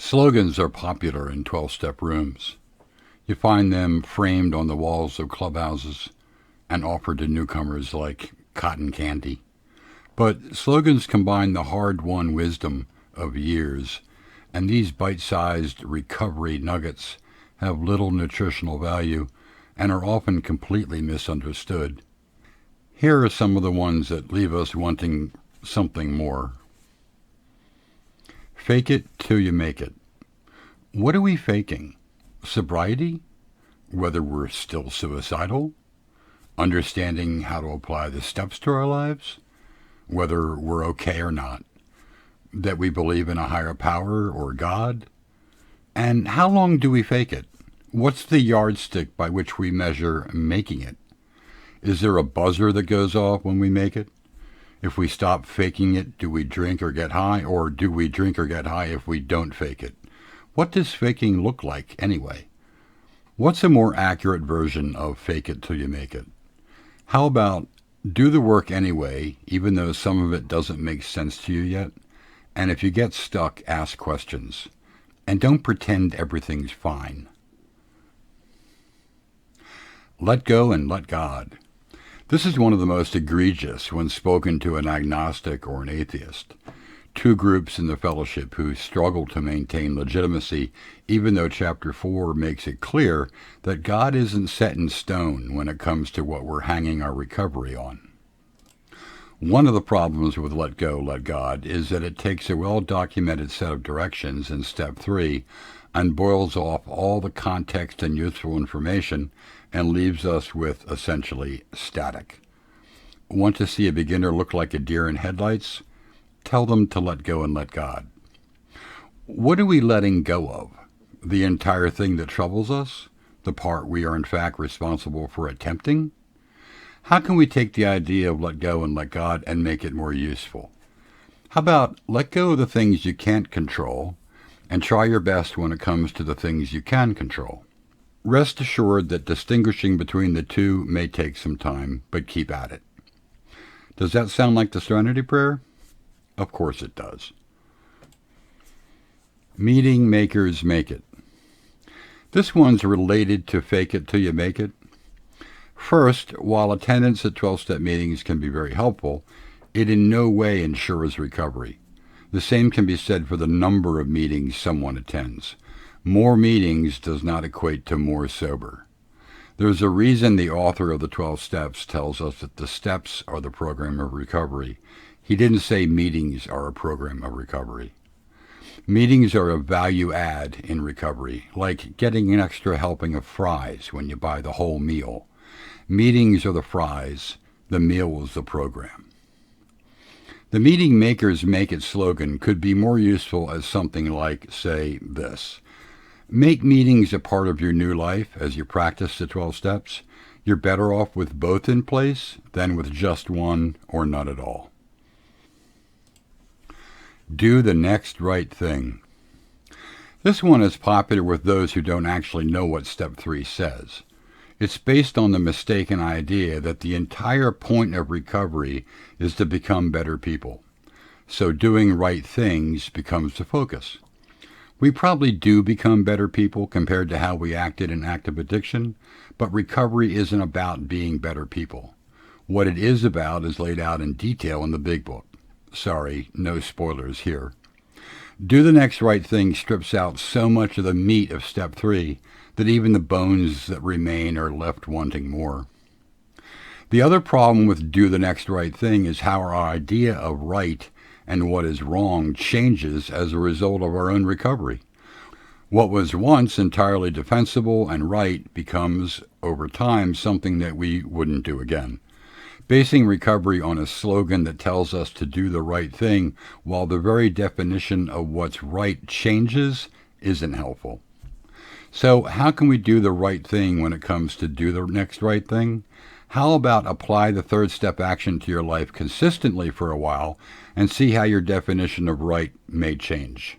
Slogans are popular in 12-step rooms. You find them framed on the walls of clubhouses and offered to newcomers like cotton candy. But slogans combine the hard-won wisdom of years, and these bite-sized recovery nuggets have little nutritional value and are often completely misunderstood. Here are some of the ones that leave us wanting something more. Fake it till you make it. What are we faking? Sobriety? Whether we're still suicidal? Understanding how to apply the steps to our lives? Whether we're okay or not? That we believe in a higher power or God? And how long do we fake it? What's the yardstick by which we measure making it? Is there a buzzer that goes off when we make it? If we stop faking it, do we drink or get high? Or do we drink or get high if we don't fake it? What does faking look like anyway? What's a more accurate version of fake it till you make it? How about do the work anyway, even though some of it doesn't make sense to you yet? And if you get stuck, ask questions. And don't pretend everything's fine. Let go and let God. This is one of the most egregious when spoken to an agnostic or an atheist. Two groups in the fellowship who struggle to maintain legitimacy, even though chapter 4 makes it clear that God isn't set in stone when it comes to what we're hanging our recovery on. One of the problems with Let Go, Let God is that it takes a well-documented set of directions in step 3 and boils off all the context and useful information and leaves us with essentially static. Want to see a beginner look like a deer in headlights? Tell them to let go and let God. What are we letting go of? The entire thing that troubles us? The part we are in fact responsible for attempting? How can we take the idea of let go and let God and make it more useful? How about let go of the things you can't control and try your best when it comes to the things you can control? Rest assured that distinguishing between the two may take some time, but keep at it. Does that sound like the Serenity Prayer? Of course it does. Meeting makers make it. This one's related to fake it till you make it. First, while attendance at 12-step meetings can be very helpful, it in no way ensures recovery. The same can be said for the number of meetings someone attends. More meetings does not equate to more sober. There's a reason the author of the 12 Steps tells us that the steps are the program of recovery. He didn't say meetings are a program of recovery. Meetings are a value add in recovery, like getting an extra helping of fries when you buy the whole meal. Meetings are the fries, the meal is the program. The meeting makers make it slogan could be more useful as something like, say, this. Make meetings a part of your new life as you practice the 12 steps. You're better off with both in place than with just one or none at all. Do the next right thing. This one is popular with those who don't actually know what step 3 says. It's based on the mistaken idea that the entire point of recovery is to become better people. So doing right things becomes the focus. We probably do become better people compared to how we acted in active addiction, but recovery isn't about being better people. What it is about is laid out in detail in the big book. Sorry, no spoilers here. Do the next right thing strips out so much of the meat of step 3 that even the bones that remain are left wanting more. The other problem with do the next right thing is how our idea of right and what is wrong changes as a result of our own recovery. What was once entirely defensible and right becomes, over time, something that we wouldn't do again. Basing recovery on a slogan that tells us to do the right thing while the very definition of what's right changes isn't helpful. So how can we do the right thing when it comes to do the next right thing? How about apply the third step action to your life consistently for a while and see how your definition of right may change?